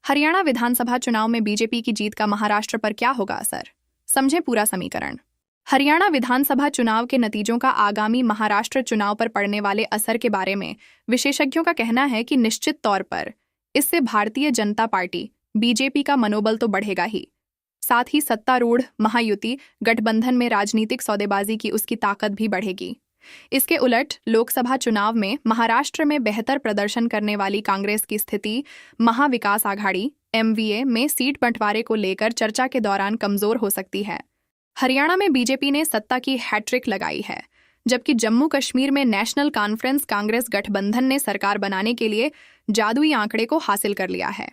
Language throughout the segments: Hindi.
हरियाणा विधानसभा चुनाव में बीजेपी की जीत का महाराष्ट्र पर क्या होगा असर? समझें पूरा समीकरण। हरियाणा विधानसभा चुनाव के नतीजों का आगामी महाराष्ट्र चुनाव पर पड़ने वाले असर के बारे में विशेषज्ञों का कहना है कि निश्चित तौर पर इससे भारतीय जनता पार्टी बीजेपी का मनोबल तो बढ़ेगा ही, साथ ही सत्तारूढ़ महायुति गठबंधन में राजनीतिक सौदेबाजी की उसकी ताकत भी बढ़ेगी। इसके उलट लोकसभा चुनाव में महाराष्ट्र में बेहतर प्रदर्शन करने वाली कांग्रेस की स्थिति महाविकास आघाड़ी (MVA) में सीट बंटवारे को लेकर चर्चा के दौरान कमजोर हो सकती है। हरियाणा में बीजेपी ने सत्ता की हैट्रिक लगाई है, जबकि जम्मू कश्मीर में नेशनल कॉन्फ्रेंस कांग्रेस गठबंधन ने सरकार बनाने के लिए जादुई आंकड़े को हासिल कर लिया है।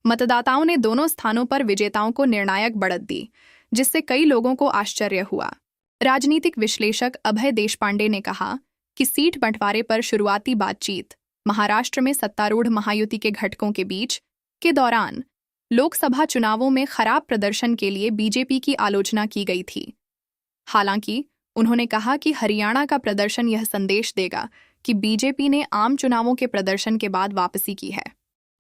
मतदाताओं ने दोनों स्थानों पर विजेताओं को निर्णायक बढ़त दी, जिससे कई लोगों को आश्चर्य हुआ। राजनीतिक विश्लेषक अभय देशपांडे ने कहा कि सीट बंटवारे पर शुरुआती बातचीत महाराष्ट्र में सत्तारूढ़ महायुति के घटकों के बीच के दौरान लोकसभा चुनावों में खराब प्रदर्शन के लिए बीजेपी की आलोचना की गई थी। हालांकि उन्होंने कहा कि हरियाणा का प्रदर्शन यह संदेश देगा कि बीजेपी ने आम चुनावों के प्रदर्शन के बाद वापसी की है।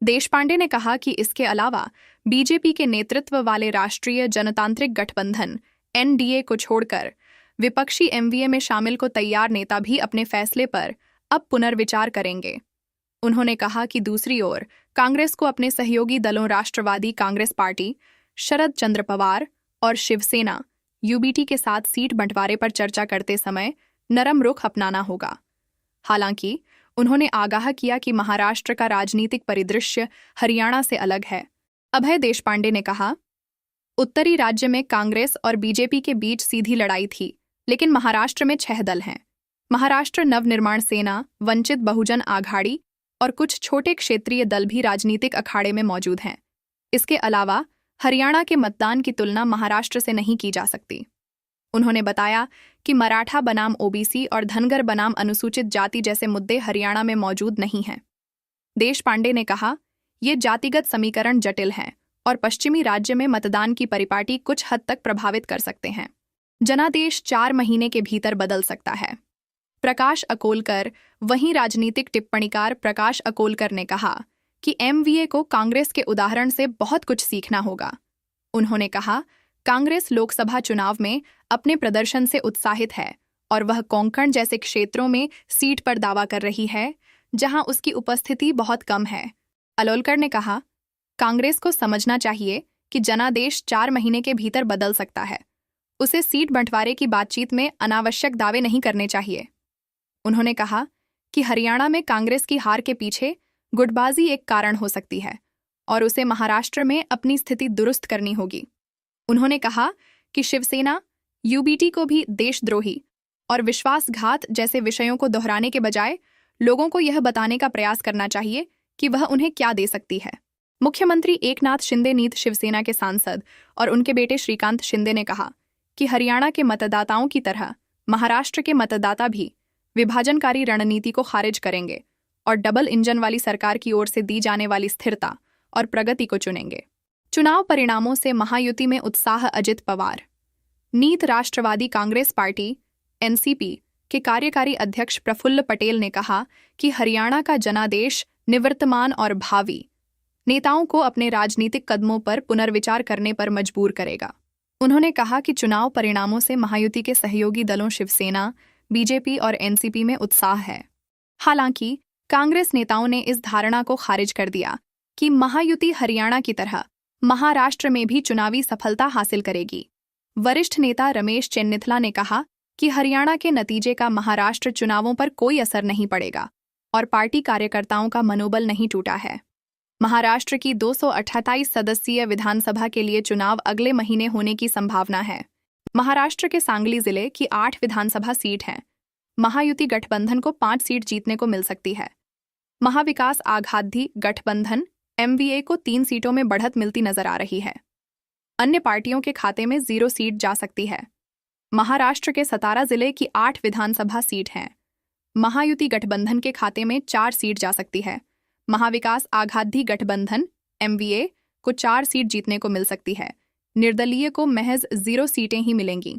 देशपांडे ने कहा कि इसके अलावा बीजेपी के नेतृत्व वाले राष्ट्रीय जनतांत्रिक गठबंधन (NDA) को छोड़कर विपक्षी MVA में शामिल को तैयार नेता भी अपने फैसले पर अब पुनर्विचार करेंगे। उन्होंने कहा कि दूसरी ओर कांग्रेस को अपने सहयोगी दलों राष्ट्रवादी कांग्रेस पार्टी, शरद चंद्र पवार और शिवसेना (UBT) के साथ सीट बंटवारे पर चर्चा करते समय नरम रुख अपनाना होगा। हालांकि उन्होंने आगाह किया कि महाराष्ट्र का राजनीतिक परिदृश्य हरियाणा से अलग है। अभय देशपांडे ने कहा, उत्तरी राज्य में कांग्रेस और बीजेपी के बीच सीधी लड़ाई थी, लेकिन महाराष्ट्र में 6 दल हैं। महाराष्ट्र नवनिर्माण सेना, वंचित बहुजन आघाड़ी और कुछ छोटे क्षेत्रीय दल भी राजनीतिक अखाड़े में मौजूद हैं। इसके अलावा हरियाणा के मतदान की तुलना महाराष्ट्र से नहीं की जा सकती। उन्होंने बताया कि मराठा बनाम OBC और धनगर बनाम अनुसूचित जाति जैसे मुद्दे हरियाणा में मौजूद नहीं हैं। देशपांडे ने कहा, ये जातिगत समीकरण जटिल हैं और पश्चिमी राज्य में मतदान की परिपाटी कुछ हद तक प्रभावित कर सकते हैं। जनादेश 4 महीने के भीतर बदल सकता है। प्रकाश अकोलकर, वहीं राजनीतिक टिप्पणीकार प्रकाश अकोलकर ने कहा कि MVA को कांग्रेस के उदाहरण से बहुत कुछ सीखना होगा। उन्होंने कहा, कांग्रेस लोकसभा चुनाव में अपने प्रदर्शन से उत्साहित है और वह कोंकण जैसे क्षेत्रों में सीट पर दावा कर रही है, जहां उसकी उपस्थिति बहुत कम है। अकोलकर ने कहा, कांग्रेस को समझना चाहिए कि जनादेश 4 महीने के भीतर बदल सकता है। उसे सीट बंटवारे की बातचीत में अनावश्यक दावे नहीं करने चाहिए। उन्होंने कहा कि हरियाणा में कांग्रेस की हार के पीछे गुटबाजी एक कारण हो सकती है और उसे महाराष्ट्र में अपनी स्थिति दुरुस्त करनी होगी। उन्होंने कहा कि शिवसेना UBT को भी देशद्रोही और विश्वासघात जैसे विषयों को दोहराने के बजाय लोगों को यह बताने का प्रयास करना चाहिए कि वह उन्हें क्या दे सकती है। मुख्यमंत्री एकनाथ शिंदे नीत शिवसेना के सांसद और उनके बेटे श्रीकांत शिंदे ने कहा कि हरियाणा के मतदाताओं की तरह महाराष्ट्र के मतदाता भी विभाजनकारी रणनीति को खारिज करेंगे और डबल इंजन वाली सरकार की ओर से दी जाने वाली स्थिरता और प्रगति को चुनेंगे। चुनाव परिणामों से महायुति में उत्साह। अजित पवार, नीत राष्ट्रवादी कांग्रेस पार्टी (NCP) के कार्यकारी अध्यक्ष प्रफुल्ल पटेल ने कहा कि हरियाणा का जनादेश निवर्तमान और भावी नेताओं को अपने राजनीतिक कदमों पर पुनर्विचार करने पर मजबूर करेगा। उन्होंने कहा कि चुनाव परिणामों से महायुति के सहयोगी दलों शिवसेना, BJP और NCP में उत्साह है। हालांकि कांग्रेस नेताओं ने इस धारणा को खारिज कर दिया कि महायुति हरियाणा की तरह महाराष्ट्र में भी चुनावी सफलता हासिल करेगी। वरिष्ठ नेता रमेश चेन्निथला ने कहा कि हरियाणा के नतीजे का महाराष्ट्र चुनावों पर कोई असर नहीं पड़ेगा और पार्टी कार्यकर्ताओं का मनोबल नहीं टूटा है। महाराष्ट्र की 228 सदस्यीय विधानसभा के लिए चुनाव अगले महीने होने की संभावना है। महाराष्ट्र के सांगली जिले की 8 विधानसभा सीट हैं। महायुति गठबंधन को 5 सीट जीतने को मिल सकती है। महाविकास आघाड़ी गठबंधन MVA को 3 सीटों में बढ़त मिलती नजर आ रही है। अन्य पार्टियों के खाते में 0 सीट जा सकती है। महाराष्ट्र के सतारा जिले की 8 विधानसभा सीट हैं। महायुति गठबंधन के खाते में 4 सीट जा सकती है। महाविकास आघाड़ी गठबंधन MVA को 4 सीट जीतने को मिल सकती है। निर्दलीय को महज 0 सीटें ही मिलेंगी।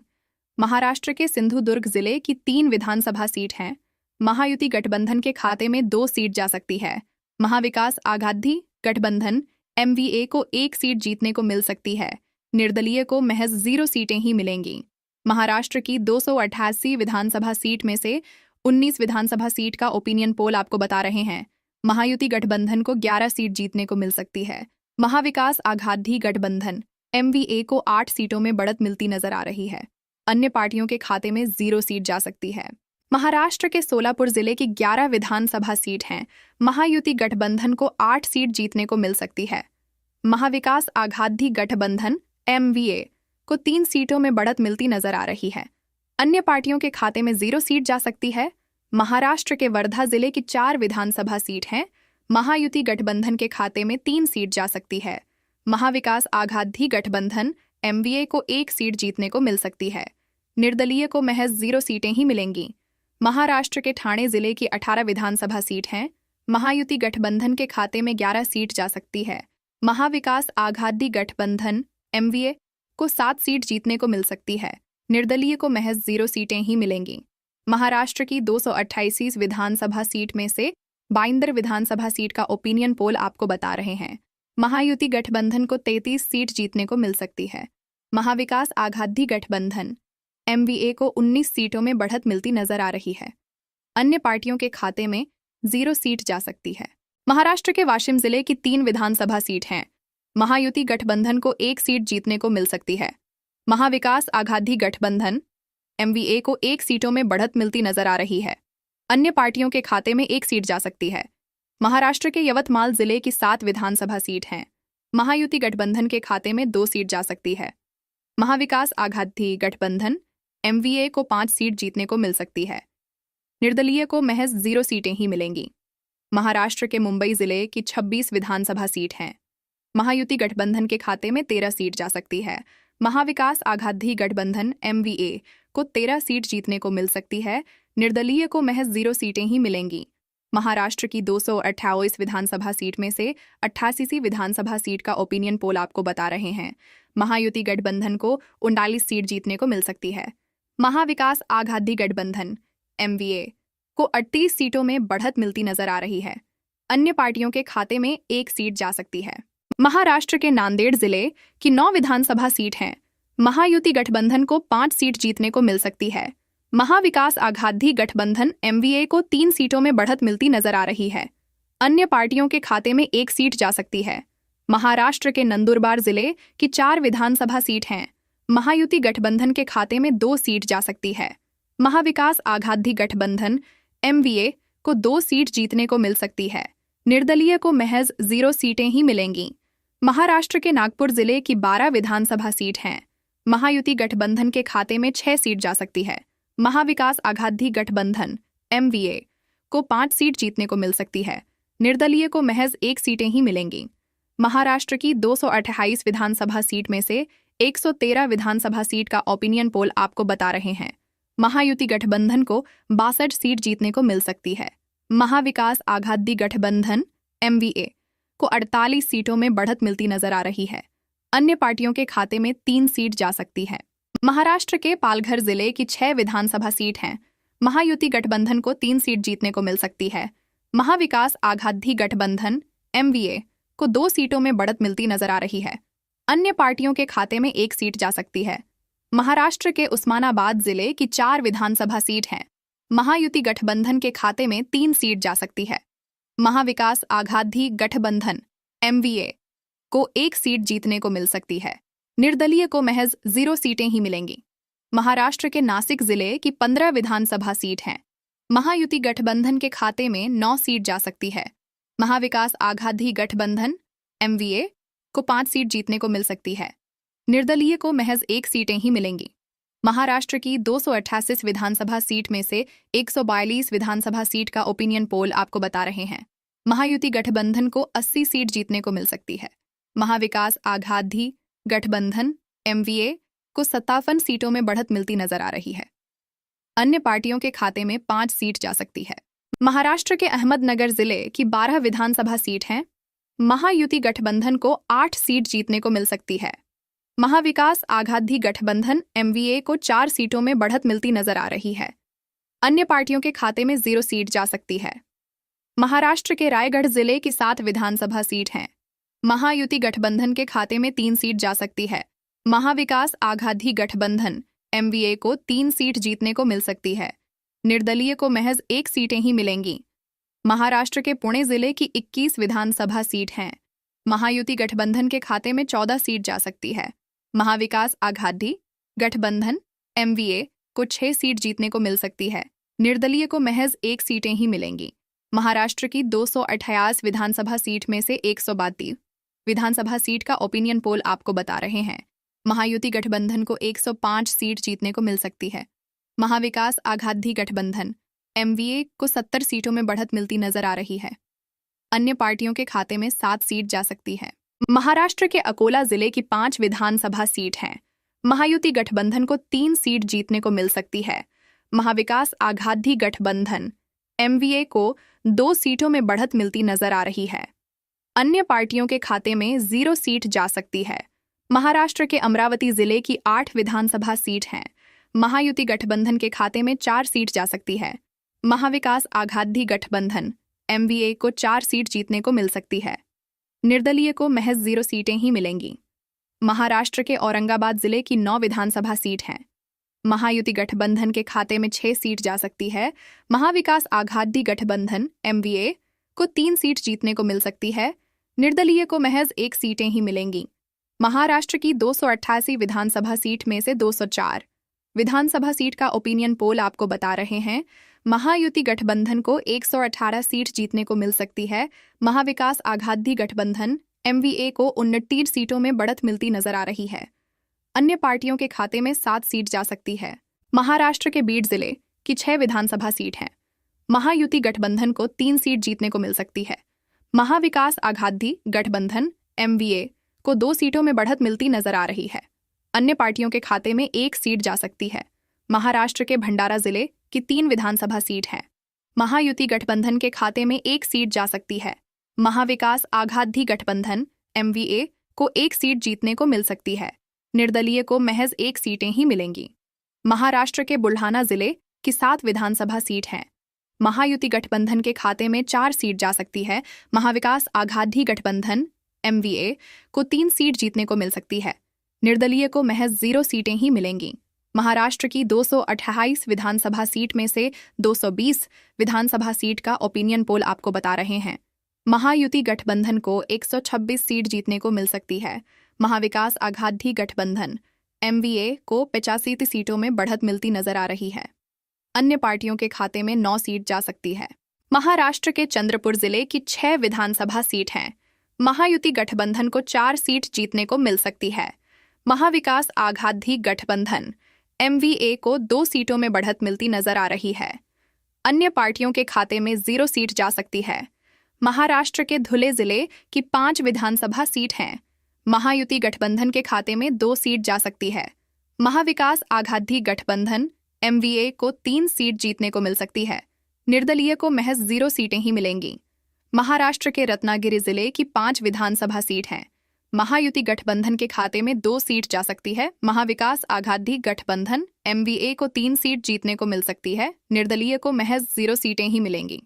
महाराष्ट्र के सिंधुदुर्ग जिले की 3 विधानसभा सीट हैं। महायुति गठबंधन के खाते में 2 सीट जा सकती है। महाविकास आघाड़ी गठबंधन एमवीए को 1 सीट जीतने को मिल सकती है। निर्दलीय को महज 0 सीटें ही मिलेंगी। महाराष्ट्र की 288 विधानसभा सीट में से 19 विधानसभा सीट का ओपिनियन पोल आपको बता रहे हैं महायुति गठबंधन को 11 सीट जीतने को मिल सकती है। महाविकास आघाडी गठबंधन एमवीए को 8 सीटों में बढ़त मिलती नजर आ रही है। अन्य पार्टियों के खाते में 0 सीट जा सकती है। महाराष्ट्र के सोलापुर जिले की 11 विधानसभा सीट हैं। महायुति गठबंधन को 8 सीट जीतने को मिल सकती है। महाविकास आघाडी गठबंधन एमवीए को 3 सीटों में बढ़त मिलती नजर आ रही है। अन्य पार्टियों के खाते में 0 सीट जा सकती है। महाराष्ट्र के वर्धा जिले की 4 विधानसभा सीट हैं। महायुति गठबंधन के खाते में 3 सीट जा सकती है। महाविकास आघाडी गठबंधन एमवीए को 1 सीट जीतने को मिल सकती है। निर्दलीय को महज 0 सीटें ही मिलेंगी। महाराष्ट्र के ठाणे जिले की 18 विधानसभा सीट हैं। महायुति गठबंधन के खाते में 11 सीट जा सकती है। महाविकास आघाडी गठबंधन एमवीए को 7 सीट जीतने को मिल सकती है। निर्दलीय को महज 0 सीटें ही मिलेंगी। महाराष्ट्र की 288 विधानसभा सीट में से 52 विधानसभा सीट का ओपिनियन पोल आपको बता रहे हैं महायुति गठबंधन को 33 सीट जीतने को मिल सकती है। महाविकास आघाडी गठबंधन एमवीए को 19 सीटों में बढ़त मिलती नजर आ रही है। अन्य पार्टियों के खाते में 0 सीट जा सकती है। महाराष्ट्र के वाशिम जिले की 3 विधानसभा सीट हैं। महायुति गठबंधन को 1 सीट जीतने को मिल सकती है। महाविकास आघाडी गठबंधन एमवीए को 1 सीटों में बढ़त मिलती नजर आ रही है। अन्य पार्टियों के खाते में 1 सीट जा सकती है। महाराष्ट्र के यवतमाल जिले की 7 विधानसभा सीट हैं। महायुति गठबंधन के खाते में 2 सीट जा सकती है। महाविकास आघाडी गठबंधन एमवीए को 5 सीट जीतने को मिल सकती है। निर्दलीय को महज 0 सीटें ही मिलेंगी। महाराष्ट्र के मुंबई जिले की 26 विधानसभा सीट हैं। महायुति गठबंधन के खाते में 13 सीट जा सकती है। महाविकास आघाडी गठबंधन एमवीए को 13 सीट जीतने को मिल सकती है। निर्दलीय को महज 0 सीटें ही मिलेंगी। महाराष्ट्र की 228 विधानसभा सीट में से 88 विधानसभा सीट का ओपिनियन पोल आपको बता रहे हैं महायुति गठबंधन को 39 सीट जीतने को मिल सकती है। महाविकास आघाडी गठबंधन एमवीए को 38 सीटों में बढ़त मिलती नजर आ रही है। अन्य पार्टियों के खाते में 1 सीट जा सकती है। महाराष्ट्र के नांदेड़ जिले की 9 विधानसभा सीट हैं। महायुति गठबंधन को 5 सीट जीतने को मिल सकती है। महाविकास आघाडी गठबंधन एमवीए को 3 सीटों में बढ़त मिलती नजर आ रही है। अन्य पार्टियों के खाते में 1 सीट जा सकती है। महाराष्ट्र के नंदुरबार जिले की 4 विधानसभा सीट हैं। महायुति गठबंधन के खाते में 2 सीट जा सकती है। महाविकास आघाडी गठबंधन एमवीए को 2 सीट जीतने को मिल सकती है। निर्दलीय को महज 0 सीटें ही मिलेंगी। महाराष्ट्र के नागपुर जिले की 12 विधानसभा सीट हैं। महायुति गठबंधन के खाते में 6 सीट जा सकती है। महाविकास आघाडी गठबंधन एमवीए को 5 सीट जीतने को मिल सकती है। निर्दलीय को महज 1 सीटें ही मिलेंगी। महाराष्ट्र की 228 विधानसभा सीट में से 113 विधानसभा सीट का ओपिनियन पोल आपको बता रहे हैं महायुति गठबंधन को 62 सीट जीतने को मिल सकती है। महाविकास आघाडी गठबंधन एमवीए को 48 सीटों में बढ़त मिलती नजर आ रही है। अन्य पार्टियों के खाते में 3 सीट जा सकती है। महाराष्ट्र के पालघर जिले की 6 विधानसभा सीट हैं। महायुति गठबंधन को 3 सीट जीतने को मिल सकती है। महाविकास आघाडी गठबंधन एमवीए को 2 सीटों में बढ़त मिलती नजर आ रही है। अन्य पार्टियों के खाते में 1 सीट जा सकती है। महाराष्ट्र के उस्मानाबाद जिले की 4 विधानसभा सीट हैं। महायुति गठबंधन के खाते में 3 सीट जा सकती है। महाविकास आघाडी गठबंधन एमवीए को 1 सीट जीतने को मिल सकती है। निर्दलीय को महज 0 सीटें ही मिलेंगी। महाराष्ट्र के नासिक जिले की 15 विधानसभा सीट हैं। महायुति गठबंधन के खाते में 9 सीट जा सकती है। महाविकास आघाडी गठबंधन एमवीए को 5 सीट जीतने को मिल सकती है। निर्दलीय को महज 1 सीटें ही मिलेंगी। महाराष्ट्र की 288 विधानसभा सीट में से 142 विधानसभा सीट का ओपिनियन पोल आपको बता रहे हैं महायुति गठबंधन को 80 सीट जीतने को मिल सकती है। महाविकास आघाडी गठबंधन एमवीए को 57 सीटों में बढ़त मिलती नजर आ रही है। अन्य पार्टियों के खाते में 5 सीट जा सकती है। महाराष्ट्र के अहमदनगर जिले की 12 विधानसभा सीट हैं। महायुति गठबंधन को 8 सीट जीतने को मिल सकती है। महाविकास आघाडी गठबंधन एमवीए को 4 सीटों में बढ़त मिलती नजर आ रही है। अन्य पार्टियों के खाते में 0 सीट जा सकती है। महाराष्ट्र के रायगढ़ जिले की 7 विधानसभा सीट हैं। महायुति गठबंधन के खाते में 3 सीट जा सकती है। महाविकास आघाड़ी गठबंधन MVA को 3 सीट जीतने को मिल सकती है। निर्दलीय को महज 1 सीटें ही मिलेंगी। महाराष्ट्र के पुणे जिले की 21 विधानसभा सीट हैं। महायुति गठबंधन के खाते में 14 सीट जा सकती है। महाविकास आघाड़ी गठबंधन MVA को 6 सीट जीतने को मिल सकती है। निर्दलीय को महज 1 सीटें ही मिलेंगी। महाराष्ट्र की 288 विधानसभा सीट में से 132 विधानसभा सीट का ओपिनियन पोल आपको बता रहे हैं। महायुति गठबंधन को 105 सीट जीतने को मिल सकती है। महाविकास आघाड़ी गठबंधन MVA को 70 सीटों में बढ़त मिलती नजर आ रही है। अन्य पार्टियों के खाते में 7 सीट जा सकती है। महाराष्ट्र के अकोला जिले की 5 विधानसभा सीट हैं। महायुति गठबंधन को 3 सीट जीतने को मिल सकती है। महाविकास आघाड़ी गठबंधन MVA को 2 सीटों में बढ़त मिलती नजर आ रही है। अन्य पार्टियों के खाते में 0 सीट जा सकती है। महाराष्ट्र के अमरावती जिले की 8 विधानसभा सीट हैं। महायुति गठबंधन के खाते में 4 सीट जा सकती है। महाविकास आघाड़ी गठबंधन MVA को 4 सीट जीतने को मिल सकती है। निर्दलीय को महज 0 सीटें ही मिलेंगी। महाराष्ट्र के औरंगाबाद जिले की 9 विधानसभा सीट हैं। महायुति गठबंधन के खाते में 6 सीट जा सकती है। महाविकास आघाड़ी गठबंधन MVA को 3 सीट जीतने को मिल सकती है। निर्दलीय को महज 1 सीटें ही मिलेंगी। महाराष्ट्र की 288 विधानसभा सीट में से 204 विधानसभा सीट का ओपिनियन पोल आपको बता रहे हैं। महायुति गठबंधन को 118 सीट जीतने को मिल सकती है। महाविकास आघाड़ी गठबंधन MVA को 29 सीटों में बढ़त मिलती नजर आ रही है। अन्य पार्टियों के खाते में 7 सीट जा सकती है। महाराष्ट्र के बीड जिले की 6 विधानसभा सीट हैं। महायुति गठबंधन को 3 सीट जीतने को मिल सकती है। महाविकास आघाड़ी गठबंधन MVA को 2 सीटों में बढ़त मिलती नजर आ रही है। अन्य पार्टियों के खाते में 1 सीट जा सकती है। महाराष्ट्र के भंडारा जिले की 3 विधानसभा सीट हैं। महायुति गठबंधन के खाते में 1 सीट जा सकती है। महाविकास आघाड़ी गठबंधन MVA को 1 सीट जीतने को मिल सकती है। निर्दलीय को महज 1 सीटें ही मिलेंगी। महाराष्ट्र के बुल्ढाना जिले की 7 विधानसभा सीट हैं। महायुति गठबंधन के खाते में 4 सीट जा सकती है। महाविकास आघाड़ी गठबंधन MVA को 3 सीट जीतने को मिल सकती है। निर्दलीय को महज 0 सीटें ही मिलेंगी। महाराष्ट्र की 228 विधानसभा सीट में से 220 विधानसभा सीट का ओपिनियन पोल आपको बता रहे हैं। महायुति गठबंधन को 126 सीट जीतने को मिल सकती है। महाविकास आघाड़ी गठबंधन MVA को 85 सीटों में बढ़त मिलती नजर आ रही है। अन्य पार्टियों के खाते में 9 सीट जा सकती है। महाराष्ट्र के चंद्रपुर जिले की 6 विधानसभा सीट हैं। महायुति गठबंधन को 4 सीट जीतने को मिल सकती है। महाविकास आघाड़ी गठबंधन MVA को 2 सीटों में बढ़त मिलती नजर आ रही है। अन्य पार्टियों के खाते में 0 सीट जा सकती है। महाराष्ट्र के धुले जिले की 5 विधानसभा सीट हैं। महायुति गठबंधन के खाते में 2 सीट जा सकती है। महाविकास आघाड़ी गठबंधन MVA को 3 सीट जीतने को मिल सकती है। निर्दलीय को महज 0 सीटें ही मिलेंगी। महाराष्ट्र के रत्नागिरी जिले की 5 विधानसभा सीट हैं। महायुति गठबंधन के खाते में 2 सीट जा सकती है। महाविकास आघाड़ी गठबंधन MVA को 3 सीट जीतने को मिल सकती है। निर्दलीय को महज 0 सीटें ही मिलेंगी।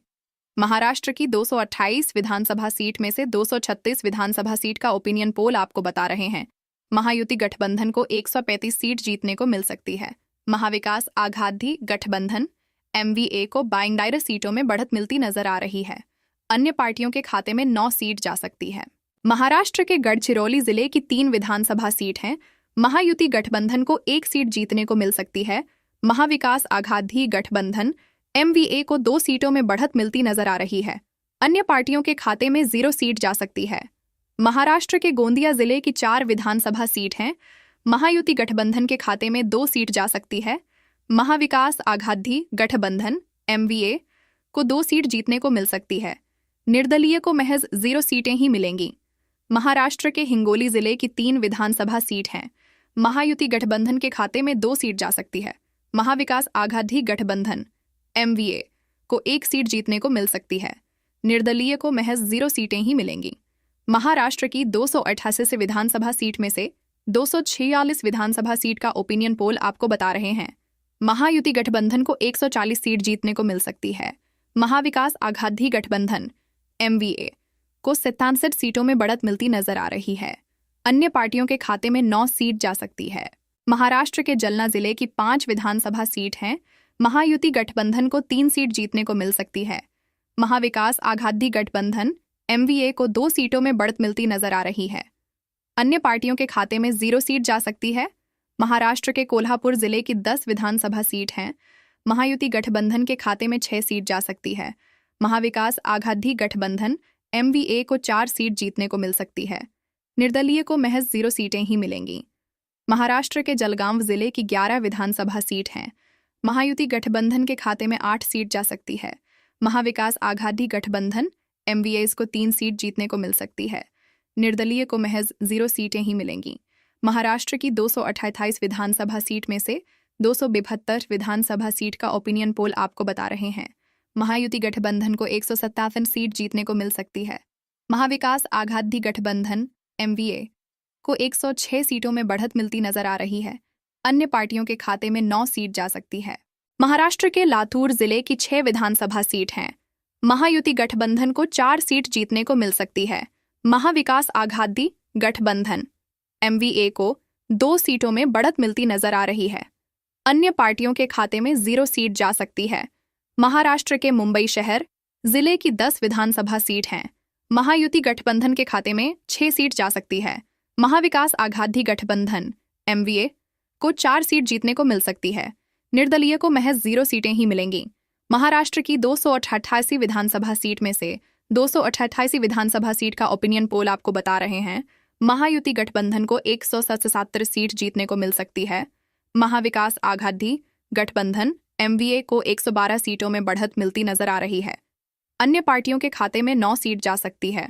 महाराष्ट्र की 228 विधानसभा सीट में से 236 विधानसभा सीट का ओपिनियन पोल आपको बता रहे हैं। महायुति गठबंधन को 135 सीट जीतने को मिल सकती है। महाविकास आघाड़ी गठबंधन MVA को 52 सीटों में बढ़त मिलती नजर आ रही है। अन्य पार्टियों के खाते में 9 सीट जा सकती है। महाराष्ट्र के गढ़चिरौली जिले की 3 विधानसभा सीट हैं। महायुति गठबंधन को 1 सीट जीतने को मिल सकती है। महाविकास आघाड़ी गठबंधन MVA को 2 सीटों में बढ़त मिलती नजर आ रही है। अन्य पार्टियों के खाते में 0 सीट जा सकती है। महाराष्ट्र के गोंदिया जिले की 4 विधानसभा सीट हैं। महायुति गठबंधन के खाते में 2 सीट जा सकती है। महाविकास आघाड़ी गठबंधन MVA को 2 सीट जीतने को मिल सकती है। निर्दलीय को महज 0 सीटें ही मिलेंगी। महाराष्ट्र के हिंगोली जिले की 3 विधानसभा सीट हैं। महायुति गठबंधन के खाते में 2 सीट जा सकती है। महाविकास आघाड़ी गठबंधन MVA को 1 सीट जीतने को मिल सकती है। निर्दलीय को महज 0 सीटें ही मिलेंगी। महाराष्ट्र की 288 विधानसभा सीट में से 246 विधानसभा सीट का ओपिनियन पोल आपको बता रहे हैं। महायुति गठबंधन को 140 सीट जीतने को मिल सकती है। महाविकास आघाड़ी गठबंधन MVA को 67 सीटों में बढ़त मिलती नजर आ रही है। अन्य पार्टियों के खाते में 9 सीट जा सकती है। महाराष्ट्र के जलना जिले की 5 विधानसभा सीट हैं। महायुति गठबंधन को 3 सीट जीतने को मिल सकती है। महाविकास आघाडी गठबंधन MVA को 2 सीटों में बढ़त मिलती नजर आ रही है। अन्य पार्टियों के खाते में 0 सीट जा सकती है। महाराष्ट्र के कोल्हापुर जिले की 10 विधानसभा सीट हैं। महायुति गठबंधन के खाते में 6 सीट जा सकती है। महाविकास आघाडी गठबंधन MVA को 4 सीट जीतने को मिल सकती है। निर्दलीय को महज 0 सीटें ही मिलेंगी। महाराष्ट्र के जलगांव जिले की 11 विधानसभा सीट हैं। महायुति गठबंधन के खाते में 8 सीट जा सकती है। महाविकास आघाडी गठबंधन MVA को 3 सीट जीतने को मिल सकती है। निर्दलीय को महज 0 सीटें ही मिलेंगी। महाराष्ट्र की 228 विधानसभा सीट में से 272 विधानसभा सीट का ओपिनियन पोल आपको बता रहे हैं। महायुति गठबंधन को 157 सीट जीतने को मिल सकती है। महाविकास आघाडी गठबंधन MVA को 106 सीटों में बढ़त मिलती नजर आ रही है। अन्य पार्टियों के खाते में 9 सीट जा सकती है। महाराष्ट्र के लातूर जिले की 6 विधानसभा सीट हैं। महायुति गठबंधन को 4 सीट जीतने को मिल सकती है। महाविकास आघाडी गठबंधन MVA को 2 सीटों में बढ़त मिलती नजर आ रही है। अन्य पार्टियों के खाते में 0 सीट जा सकती है। महाराष्ट्र के मुंबई शहर जिले की 10 विधानसभा सीट हैं। महायुति गठबंधन के खाते में 6 सीट जा सकती है। महाविकास आघाडी गठबंधन MVA को 4 सीट जीतने को मिल सकती है। निर्दलीय को महज 0 सीटें ही मिलेंगी। महाराष्ट्र की 288 विधानसभा सीट में से 288 विधानसभा सीट का ओपिनियन पोल आपको बता रहे हैं। महायुति गठबंधन को 177 सीट जीतने को मिल सकती है। महाविकास आघाडी गठबंधन MVA को 112 सीटों में बढ़त मिलती नजर आ रही है। अन्य पार्टियों के खाते में 9 सीट जा सकती है।